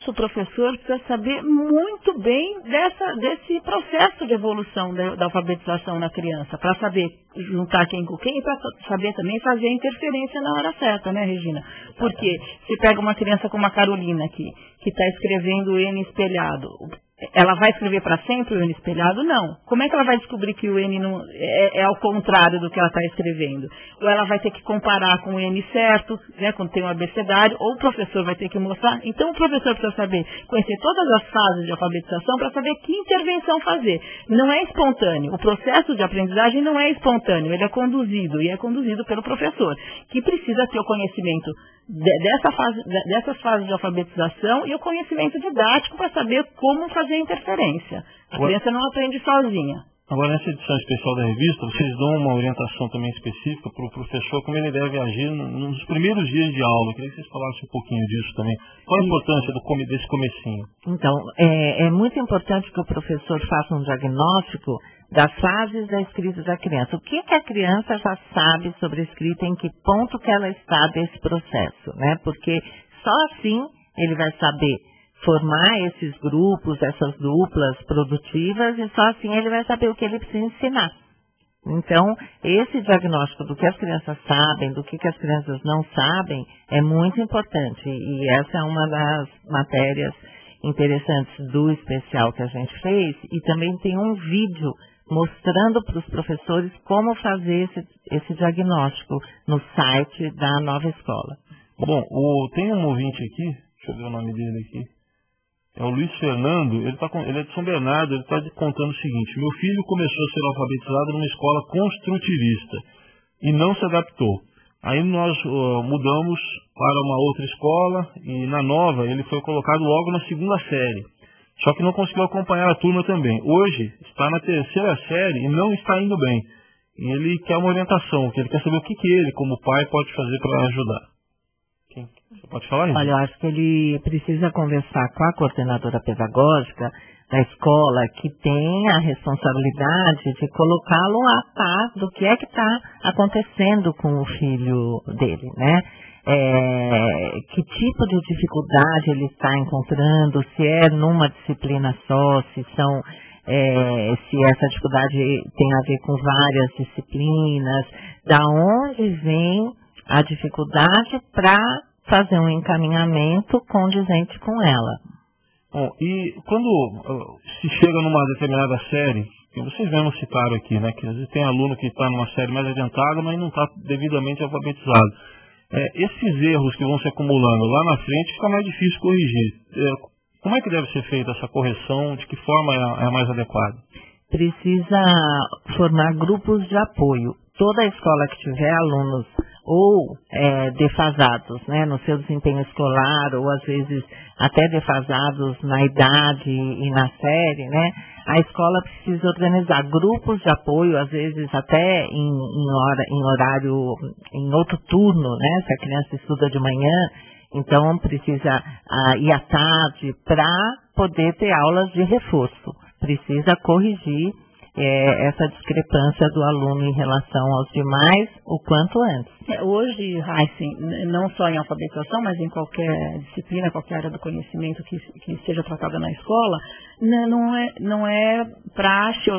O professor precisa saber muito bem desse processo de evolução da alfabetização na criança, para saber juntar quem com quem e para saber também fazer a interferência na hora certa, né, Regina? Porque se pega uma criança como a Carolina aqui, que está escrevendo o N espelhado, ela vai escrever para sempre o N espelhado? Não. Como é que ela vai descobrir que o N não é ao contrário do que ela está escrevendo? Ou ela vai ter que comparar com o N certo, né, quando tem um abecedário, ou o professor vai ter que mostrar. Então o professor precisa saber, conhecer todas as fases de alfabetização para saber que intervenção fazer. Não é espontâneo. O processo de aprendizagem não é espontâneo, ele é conduzido, e é conduzido pelo professor, que precisa ter o conhecimento dessas fases de alfabetização e o conhecimento didático para saber como fazer a interferência. A criança não aprende sozinha. Agora, nessa edição especial da revista, vocês dão uma orientação também específica para o professor, como ele deve agir nos primeiros dias de aula. Eu queria que vocês falassem um pouquinho disso também. Qual a importância desse comecinho? Então, é muito importante que o professor faça um diagnóstico das fases da escrita da criança. O que a criança já sabe sobre a escrita, em que ponto que ela está desse processo, né? Porque só assim ele vai saber formar esses grupos, essas duplas produtivas, e só assim ele vai saber o que ele precisa ensinar. Então, esse diagnóstico do que as crianças sabem, do que as crianças não sabem, é muito importante. E essa é uma das matérias interessantes do especial que a gente fez. E também tem um vídeo mostrando para os professores como fazer esse diagnóstico no site da Nova Escola. Bom, tem um ouvinte aqui, deixa eu ver o nome dele aqui. É o Luiz Fernando, ele é de São Bernardo, ele está contando o seguinte: meu filho começou a ser alfabetizado numa escola construtivista e não se adaptou. Aí nós mudamos para uma outra escola e na nova ele foi colocado logo na segunda série. Só que não conseguiu acompanhar a turma também. Hoje está na terceira série e não está indo bem. E ele quer uma orientação, ele quer saber o que ele, como pai, pode fazer para ajudar. Você pode falar isso? Olha, eu acho que ele precisa conversar com a coordenadora pedagógica da escola, que tem a responsabilidade de colocá-lo a par do que é que está acontecendo com o filho dele, né? Que tipo de dificuldade ele está encontrando, se é numa disciplina só, se essa dificuldade tem a ver com várias disciplinas, da onde vem a dificuldade para fazer um encaminhamento condizente com ela. Bom, e quando se chega numa determinada série, que vocês mesmos citaram aqui, né, que às vezes tem aluno que está numa série mais adiantada, mas não está devidamente alfabetizado. Esses erros que vão se acumulando lá na frente fica mais difícil corrigir. Como é que deve ser feita essa correção? De que forma é a mais adequada? Precisa formar grupos de apoio. Toda escola que tiver alunos ou defasados, né, no seu desempenho escolar, ou às vezes até defasados na idade e na série, né, a escola precisa organizar grupos de apoio, às vezes até em outro turno, né, se a criança estuda de manhã, então precisa ir à tarde para poder ter aulas de reforço. Precisa corrigir essa discrepância do aluno em relação aos demais o quanto antes. Hoje, não só em alfabetização, mas em qualquer disciplina, qualquer área do conhecimento que seja tratada na escola, não é praxe,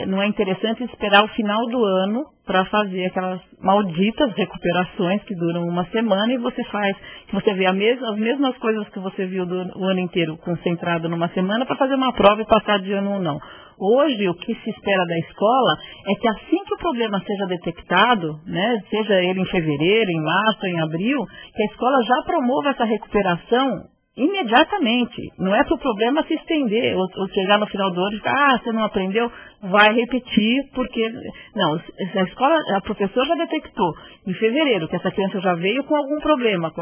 não é interessante esperar o final do ano para fazer aquelas malditas recuperações que duram uma semana e você vê as mesmas coisas que você viu o ano inteiro concentrado numa semana para fazer uma prova e passar de ano ou não. Hoje, o que se espera da escola é que assim que o problema seja detectado, né, seja ele em fevereiro, em março, em abril, que a escola já promova essa recuperação imediatamente. Não é para o problema se estender ou chegar no final do ano e ficar, você não aprendeu, vai repetir, porque... Não, a professora já detectou em fevereiro que essa criança já veio com algum problema, com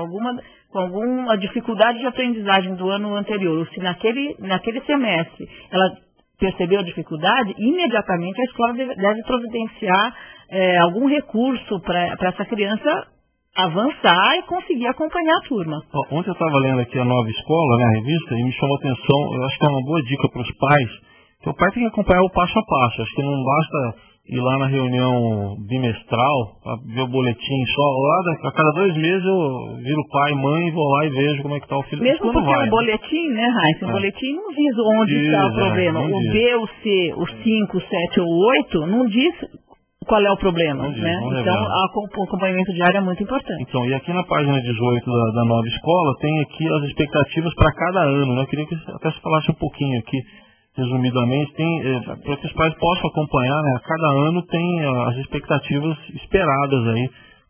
alguma dificuldade de aprendizagem do ano anterior, ou se naquele semestre ela percebeu a dificuldade, imediatamente a escola deve providenciar algum recurso para essa criança avançar e conseguir acompanhar a turma. Ontem eu estava lendo aqui a Nova Escola, né, a revista, e me chamou a atenção, eu acho que é uma boa dica para os pais, que o pai tem que acompanhar o passo a passo, acho que não basta ir lá na reunião bimestral, para ver o boletim só lá, a cada 2 meses eu viro pai e mãe e vou lá e vejo como é que está o filho. Mesmo porque o boletim, né, Raíssa, o boletim não diz onde está o problema. O B, o C, o 5, o 7 ou o 8 não diz qual é o problema, né? Então, o acompanhamento diário é muito importante. Então, e aqui na página 18 da nova escola, tem aqui as expectativas para cada ano, né? Eu queria que até se falasse um pouquinho aqui, resumidamente, para que os pais possam acompanhar, né? A cada ano tem as expectativas esperadas aí,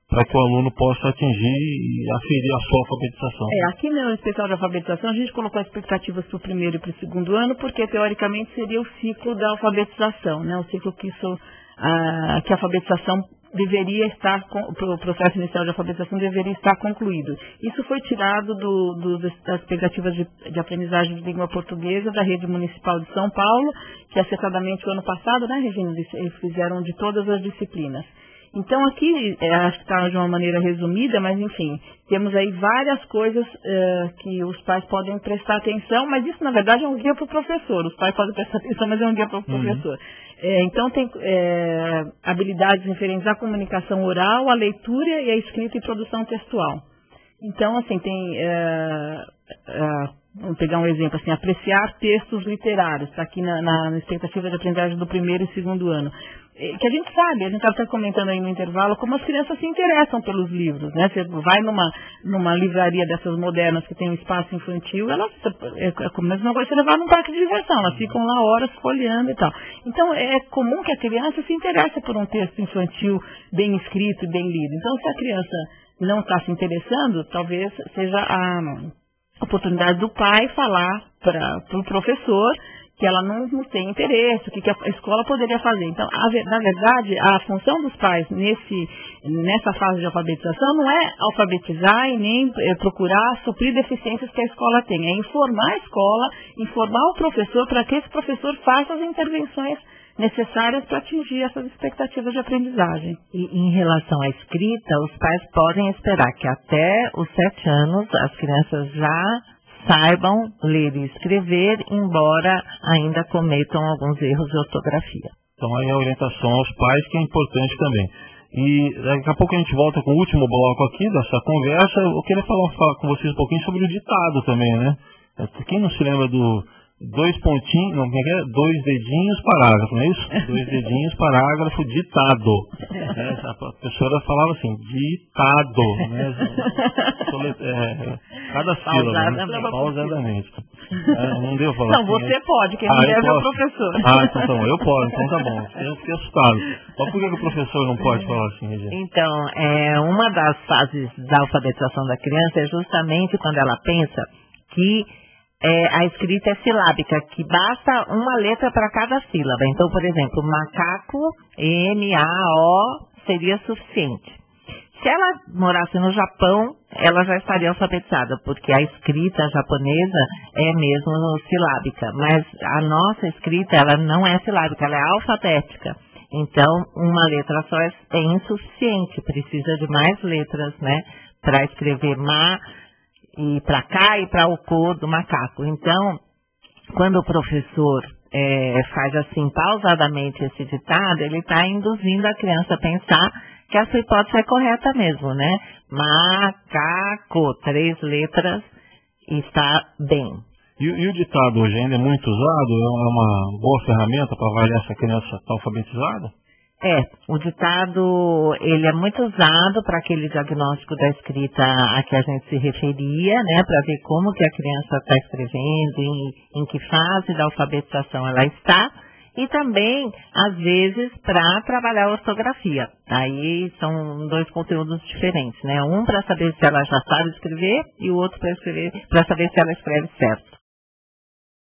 para que o aluno possa atingir e aferir a sua alfabetização. Aqui no especial de alfabetização, a gente colocou expectativas para o primeiro e para o segundo ano, porque teoricamente seria o ciclo da alfabetização, né? O ciclo que a alfabetização deveria estar, o processo inicial de alfabetização deveria estar concluído. Isso foi tirado das expectativas de aprendizagem de língua portuguesa da rede municipal de São Paulo, que acertadamente o ano passado, né, Regina, eles fizeram de todas as disciplinas. Então aqui, acho que está de uma maneira resumida, mas enfim, temos aí várias coisas que os pais podem prestar atenção, mas isso na verdade é um guia para o professor. Os pais podem prestar atenção, mas é um guia para o professor. Então tem habilidades referentes à comunicação oral, à leitura e à escrita e produção textual. Então, assim, tem... vamos pegar um exemplo, assim, apreciar textos literários, está aqui na expectativa de aprendizagem do primeiro e segundo ano. Que a gente sabe, a gente estava comentando aí no intervalo, como as crianças se interessam pelos livros, né? Você vai numa livraria dessas modernas que tem um espaço infantil, elas, como a mesma coisa você levar num parque de diversão, elas ficam lá horas folheando e tal. Então, é comum que a criança se interesse por um texto infantil bem escrito e bem lido. Então, se a criança não está se interessando, talvez seja a oportunidade do pai falar para o professor que ela não tem interesse, o que a escola poderia fazer. Então, na verdade, a função dos pais nessa fase de alfabetização não é alfabetizar e nem procurar suprir deficiências que a escola tem, é informar a escola, informar o professor para que esse professor faça as intervenções necessárias para atingir essas expectativas de aprendizagem. E em relação à escrita, os pais podem esperar que até os 7 anos as crianças já saibam ler e escrever, embora ainda cometam alguns erros de ortografia. Então aí a orientação aos pais, que é importante também. E daqui a pouco a gente volta com o último bloco aqui dessa conversa. Eu queria falar com vocês um pouquinho sobre o ditado também, né? Quem não se lembra do 2 pontinhos, não, como é que é? 2 dedinhos, parágrafo, não é isso? 2 dedinhos, parágrafo, ditado. A professora falava assim, ditado, né? Cada sílaba, né? Pausadamente. Não deu falar. Não, você pode, quem não deve é o professor. Então eu posso, então tá bom. Eu fiquei assustado. Mas por que o professor não pode falar assim, Regina? Então, uma das fases da alfabetização da criança é justamente quando ela pensa que a escrita é silábica, que basta uma letra para cada sílaba. Então, por exemplo, macaco, M-A-O, seria suficiente. Se ela morasse no Japão, ela já estaria alfabetizada, porque a escrita japonesa é mesmo silábica. Mas a nossa escrita, ela não é silábica, ela é alfabética. Então, uma letra só é insuficiente, precisa de mais letras, né, para escrever e para cá e para o cor do macaco. Então, quando o professor faz assim pausadamente esse ditado, ele está induzindo a criança a pensar que a sua hipótese é correta mesmo, né? Macaco, 3 letras, está bem. E o ditado hoje ainda é muito usado? É uma boa ferramenta para avaliar se a criança está alfabetizada? O ditado, ele é muito usado para aquele diagnóstico da escrita a que a gente se referia, né, para ver como que a criança está escrevendo, em que fase da alfabetização ela está, e também, às vezes, para trabalhar a ortografia. Aí são 2 conteúdos diferentes, né, um para saber se ela já sabe escrever e o outro para saber se ela escreve certo.